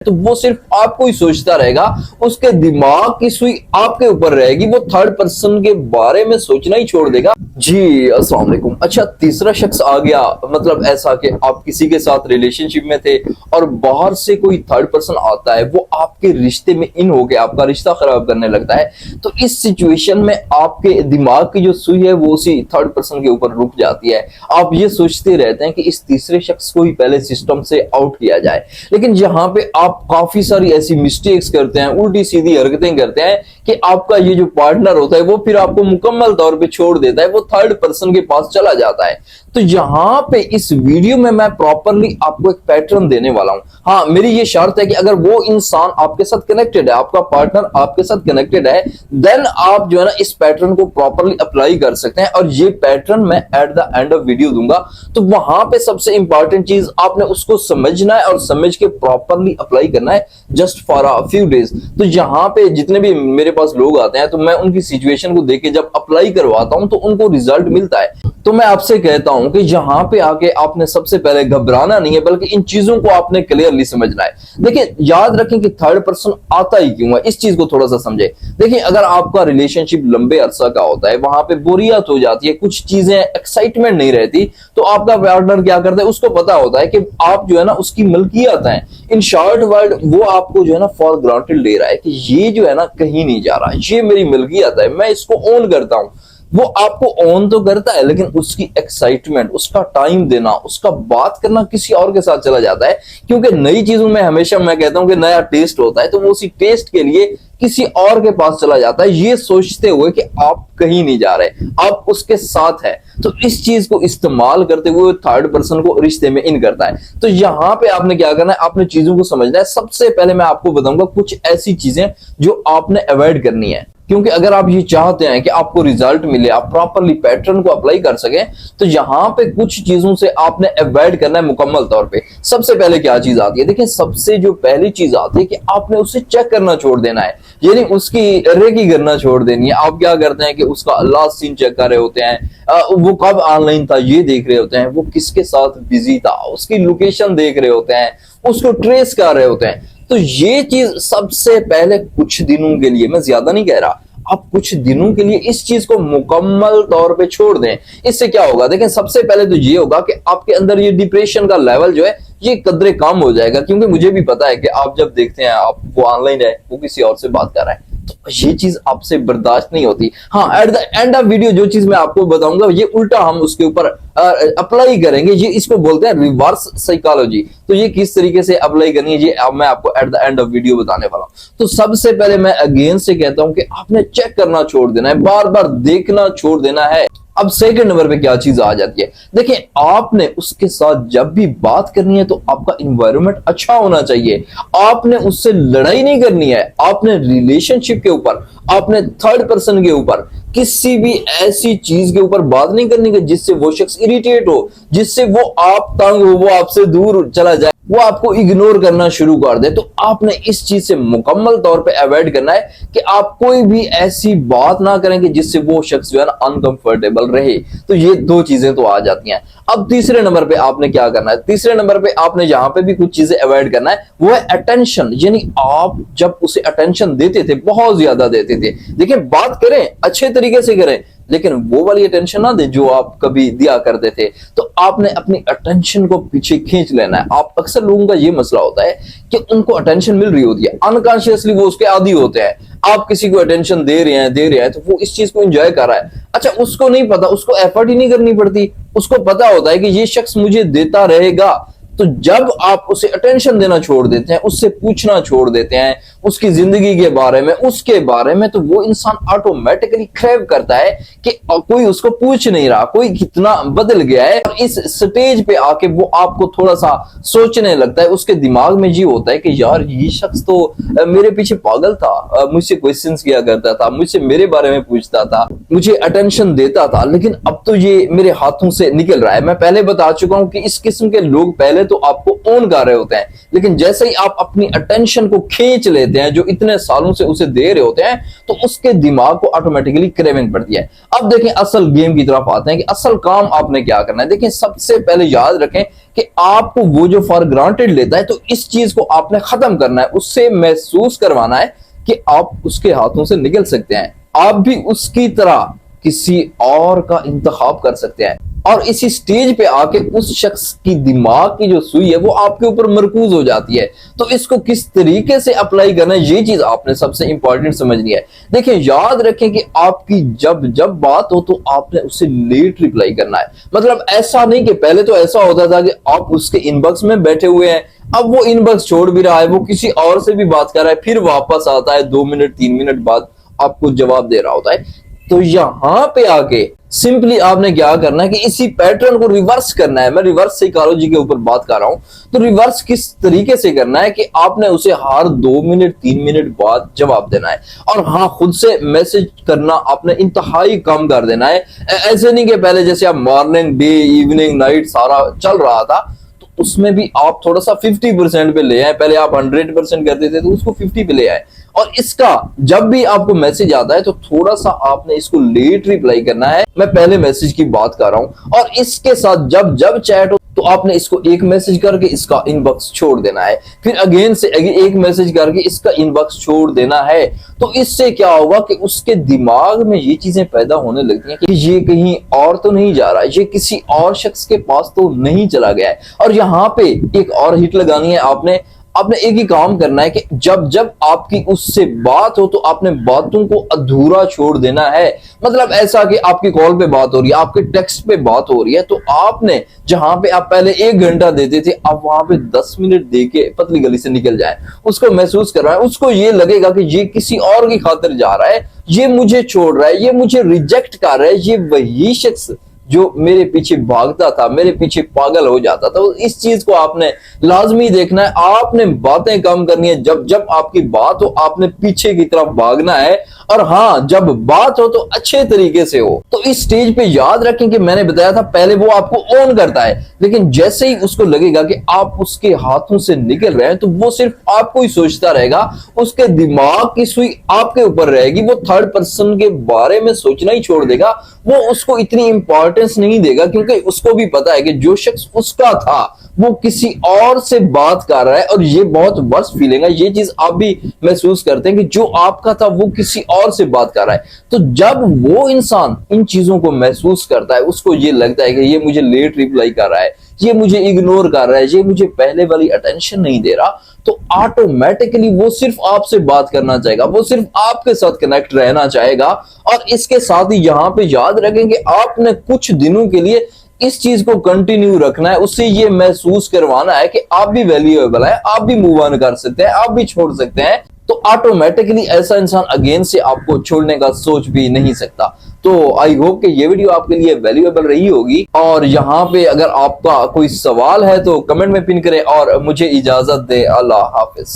तो वो सिर्फ आपको ही सोचता रहेगा, उसके दिमाग की सुई आपके ऊपर रहेगी, वो थर्ड पर्सन के बारे में सोचना ही छोड़ देगा। जी अस्सलाम वालेकुम। अच्छा, तीसरा शख्स आ गया, मतलब ऐसा कि आप किसी के साथ रिलेशनशिप में थे और बाहर से कोई थर्ड पर्सन आता है, वो आपके रिश्ते में इन हो गया, आपका रिश्ता खराब करने लगता है। तो इस सिचुएशन में आपके दिमाग की जो सुई है वो उसी थर्ड पर्सन के ऊपर रुक जाती है। आप ये सोचते रहते हैं कि इस तीसरे शख्स को ही पहले सिस्टम से आउट किया जाए, लेकिन जहां पे आप काफी सारी ऐसी मिस्टेक्स करते हैं, उल्टी सीधी हरकतें करते हैं कि आपका ये जो पार्टनर होता है वो फिर आपको मुकम्मल तौर पे छोड़ देता है, वो थर्ड पर्सन के पास चला जाता है। तो यहां पे इस वीडियो में मैं प्रॉपरली आपको एक पैटर्न देने वाला हूं। हाँ, मेरी ये शर्त है कि अगर वो इंसान आपके साथ कनेक्टेड है, आपका पार्टनर आपके साथ कनेक्टेड है, देन आप जो है ना इस पैटर्न को प्रॉपरली अप्लाई कर सकते हैं। और ये पैटर्न मैं at the end of video दूंगा। तो वहां पे सबसे इंपॉर्टेंट चीज आपने उसको समझना है और समझ के प्रॉपरली अप्लाई करना है just for a few days. तो यहाँ पे जितने भी मेरे पास लोग आते हैं तो मैं उनकी सिचुएशन को देख के जब अप्लाई करवाता हूं तो उनको रिजल्ट मिलता है। तो मैं आपसे कहता हूं कि यहां पे आके आपने सबसे पहले घबराना नहीं है, बल्कि इन चीजों को आपने क्लियरली समझना है। देखिए, याद रखें कि थर्ड पर्सन आता ही क्यों है, इस चीज को थोड़ा सा समझे। देखिए, अगर आपका रिलेशनशिप लंबे अरसा का होता है, वहां पे बोरियत हो जाती है, कुछ चीजें एक्साइटमेंट नहीं रहती, तो आपका पार्टनर क्या करता है, उसको पता होता है कि आप जो है ना उसकी मलकियत है। इन शॉर्ट वर्ड, वो आपको जो है ना फॉर ग्रांटेड ले रहा है कि ये जो है ना कहीं नहीं जा रहा, ये मेरी मलकियत है, मैं इसको ओन करता हूं। वो आपको ऑन तो करता है, लेकिन उसकी एक्साइटमेंट, उसका टाइम देना, उसका बात करना किसी और के साथ चला जाता है। क्योंकि नई चीजों में हमेशा मैं कहता हूं कि नया टेस्ट होता है, तो वो उसी टेस्ट के लिए किसी और के पास चला जाता है, ये सोचते हुए कि आप कहीं नहीं जा रहे, आप उसके साथ है। तो इस चीज को इस्तेमाल करते हुए थर्ड पर्सन को रिश्ते में इन करता है। तो यहां पे आपने क्या करना है, आपने चीजों को समझना है। सबसे पहले मैं आपको बताऊंगा कुछ ऐसी चीजें जो आपने अवॉइड करनी है, क्योंकि अगर आप ये चाहते हैं कि आपको रिजल्ट मिले, आप प्रॉपरली पैटर्न को अप्लाई कर सकें, तो यहां पे कुछ चीजों से आपने अवॉइड करना है मुकम्मल तौर पे। सबसे पहले क्या चीज आती है, देखिए सबसे जो पहली चीज आती है कि आपने उसे चेक करना छोड़ देना है, यानी उसकी रेकी करना छोड़ देनी है। आप क्या करते हैं कि उसका लास्ट सीन चेक कर रहे होते हैं, वो कब ऑनलाइन था ये देख रहे होते हैं, वो किसके साथ बिजी था, उसकी लोकेशन देख रहे होते हैं, उसको ट्रेस कर रहे होते हैं। तो ये चीज सबसे पहले कुछ दिनों के लिए, मैं ज्यादा नहीं कह रहा, आप कुछ दिनों के लिए इस चीज को मुकम्मल तौर पे छोड़ दें। इससे क्या होगा, देखें सबसे पहले तो ये होगा कि आपके अंदर ये डिप्रेशन का लेवल जो है ये कदरे कम हो जाएगा। क्योंकि मुझे भी पता है कि आप जब देखते हैं आप वो ऑनलाइन है, वो किसी और से बात कर रहा है, तो ये चीज आपसे बर्दाश्त नहीं होती। हाँ, at the end of video जो चीज मैं आपको बताऊंगा ये उल्टा हम उसके ऊपर अप्लाई करेंगे। ये इसको बोलते हैं रिवर्स साइकोलॉजी। तो ये किस तरीके से अप्लाई करनी है ये अब मैं आपको at the end of video बताने वाला हूं। तो सबसे पहले मैं अगेन से कहता हूं कि आपने चेक करना छोड़ देना है, बार बार देखना छोड़ देना है। अब सेकंड नंबर पे क्या चीज आ जाती है, देखिए आपने उसके साथ जब भी बात करनी है तो आपका इन्वायरमेंट अच्छा होना चाहिए। आपने उससे लड़ाई नहीं करनी है, आपने रिलेशनशिप के ऊपर, आपने थर्ड पर्सन के ऊपर किसी भी ऐसी चीज के ऊपर बात नहीं करनी है जिससे वो शख्स इरिटेट हो, जिससे वो आप तंग हो, वो आपसे दूर चला जाए, वो आपको इग्नोर करना शुरू कर दे। तो आपने इस चीज से मुकम्मल तौर पे अवॉइड करना है कि आप कोई भी ऐसी बात ना करेंगे जिससे वो शख्स जो है ना अनकंफर्टेबल रहे। तो ये दो चीजें तो आ जाती हैं। अब तीसरे नंबर पे आपने क्या करना है, तीसरे नंबर पे आपने यहां पे भी कुछ चीजें अवॉइड करना है, वो है अटेंशन। यानी आप जब उसे अटेंशन देते थे, बहुत ज्यादा देते थे, देखिए बात करें अच्छे तरीके से करें, लेकिन वो वाली अटेंशन ना दे जो आप कभी दिया करते थे। तो आपने अपनी अटेंशन को पीछे खींच लेना है। आप अक्सर लोगों का ये मसला होता है कि उनको अटेंशन मिल रही होती है, अनकॉन्शियसली वो उसके आदी होते हैं। आप किसी को अटेंशन दे रहे हैं तो वो इस चीज को एंजॉय कर रहा है। अच्छा, उसको नहीं पता, उसको एफर्ट ही नहीं करनी पड़ती, उसको पता होता है कि ये शख्स मुझे देता रहेगा। तो जब आप उसे अटेंशन देना छोड़ देते हैं, उससे पूछना छोड़ देते हैं उसकी जिंदगी के बारे में, उसके बारे में, तो वो इंसान ऑटोमेटिकली क्रेव करता है कि कोई उसको पूछ नहीं रहा, कोई कितना बदल गया है। और इस स्टेज पे आके वो आपको थोड़ा सा सोचने लगता है, उसके दिमाग में ये होता है कि यार ये शख्स तो मेरे पीछे पागल था, मुझसे क्वेश्चंस किया करता था, मुझसे मेरे बारे में पूछता था, मुझे अटेंशन देता था, लेकिन अब तो ये मेरे हाथों से निकल रहा है। मैं पहले बता चुका हूं कि इस किस्म के लोग पहले तो आपको ऑन कर रहे होते हैं, लेकिन जैसे ही आप अपनी अटेंशन को खींच लेते हैं जो इतने सालों से उसे दे रहे होते हैं, तो उसके दिमाग को ऑटोमेटिकली क्रेविंग पड़ती है। अब देखें असल गेम की तरफ आते हैं कि असल काम आपने क्या करना है। देखें सबसे पहले याद रखें कि आपको वो जो फॉर ग्रांटेड लेता है, तो इस चीज को आपने खत्म करना है, उससे महसूस करवाना है कि आप उसके हाथों से निकल सकते हैं, आप भी उसकी तरह किसी और का इंतखाब कर सकते हैं। और इसी स्टेज पे आके उस शख्स की दिमाग की जो सुई है वो आपके ऊपर मरकूज हो जाती है। तो इसको किस तरीके से अप्लाई करना है, ये चीज आपने सबसे इंपॉर्टेंट समझनी है। देखिए याद रखें कि आपकी जब जब बात हो तो आपने उससे लेट रिप्लाई करना है। मतलब ऐसा नहीं कि पहले तो ऐसा होता था कि आप उसके इनबॉक्स में बैठे हुए हैं, अब वो इनबॉक्स छोड़ भी रहा है, वो किसी और से भी बात कर रहा है, फिर वापस आता है 2 मिनट 3 मिनट बाद आपको जवाब दे रहा होता है। तो यहां पे आके सिंपली आपने क्या करना है कि इसी पैटर्न को रिवर्स करना है। मैं रिवर्स साइकोलॉजी के ऊपर बात कर रहा हूं, तो रिवर्स किस तरीके से करना है कि आपने उसे हर 2 मिनट 3 मिनट बाद जवाब देना है। और हाँ, खुद से मैसेज करना आपने इंतहाई कम कर देना है। ऐसे नहीं कि पहले जैसे आप मॉर्निंग डे इवनिंग नाइट सारा चल रहा था, तो उसमें भी आप थोड़ा सा 50% पे ले आए। पहले आप 100% करते थे, तो उसको 50 पे ले आए। और इसका जब भी आपको मैसेज आता है तो थोड़ा सा आपने इसको लेट रिप्लाई करना है। मैं पहले मैसेज की बात कर रहा हूं। और इसके साथ जब जब चैट हो तो आपने इसको एक मैसेज करके इसका इनबॉक्स छोड़ देना है, फिर अगेन से एक मैसेज करके इसका इनबॉक्स छोड़ देना है। तो इससे क्या होगा कि उसके दिमाग में ये चीजें पैदा होने लगती हैं कि ये कहीं और तो नहीं जा रहा है, ये किसी और शख्स के पास तो नहीं चला गया है। और यहाँ पे एक और हिट लगानी है आपने एक ही काम करना है कि जब जब आपकी उससे बात हो तो आपने बातों को अधूरा छोड़ देना है। मतलब ऐसा कि आपकी कॉल पे बात हो रही है, आपके टेक्स्ट पे बात हो रही है, तो आपने जहां पे आप पहले 1 घंटा देते थे, अब वहां पे 10 मिनट दे के पतली गली से निकल जाए। उसको महसूस कर रहा है, उसको ये लगेगा कि ये किसी और की खातिर जा रहा है, ये मुझे छोड़ रहा है, ये मुझे रिजेक्ट कर रहा है, ये वही शख्स जो मेरे पीछे भागता था, मेरे पीछे पागल हो जाता था। तो इस चीज को आपने लाजमी देखना है। आपने बातें कम करनी है, जब जब आपकी बात हो आपने पीछे की तरफ भागना है। और हाँ, जब बात हो तो अच्छे तरीके से हो। तो इस स्टेज पे याद रखें कि मैंने बताया था पहले वो आपको ऑन करता है, लेकिन जैसे ही उसको लगेगा कि आप उसके हाथों से निकल रहे हैं, तो वो सिर्फ आपको ही सोचता रहेगा, उसके दिमाग की सुई आपके ऊपर रहेगी, वो थर्ड पर्सन के बारे में सोचना ही छोड़ देगा। वो उसको इतनी इंपॉर्टेंस नहीं देगा, क्योंकि उसको भी पता है कि जो शख्स उसका था वो किसी और से बात कर रहा है। और ये बहुत वर्स्ट फीलिंग है, ये चीज आप भी महसूस करते हैं कि जो आपका था वो किसी और से बात कर रहा है। तो जब वो इंसान इन चीजों को महसूस करता है, उसको ये लगता है कि ये मुझे लेट रिप्लाई कर रहा है, ये मुझे इग्नोर कर रहा है, ये मुझे पहले वाली अटेंशन नहीं दे रहा, तो ऑटोमेटिकली वो सिर्फ आपसे बात करना चाहेगा, वो सिर्फ आपके साथ कनेक्ट रहना चाहेगा। और इसके साथ ही यहां पे याद रखें कि आपने कुछ दिनों के लिए इस चीज को कंटिन्यू रखना है, उससे ये महसूस करवाना है कि आप भी वैल्यूएबल है, आप भी मूव ऑन कर सकते हैं, आप भी छोड़ सकते हैं। तो ऑटोमेटिकली ऐसा इंसान अगेन से आपको छोड़ने का सोच भी नहीं सकता। तो आई होप कि ये वीडियो आपके लिए वैल्यूएबल रही होगी। और यहाँ पे अगर आपका कोई सवाल है तो कमेंट में पिन करें और मुझे इजाजत दे। अल्लाह हाफिज।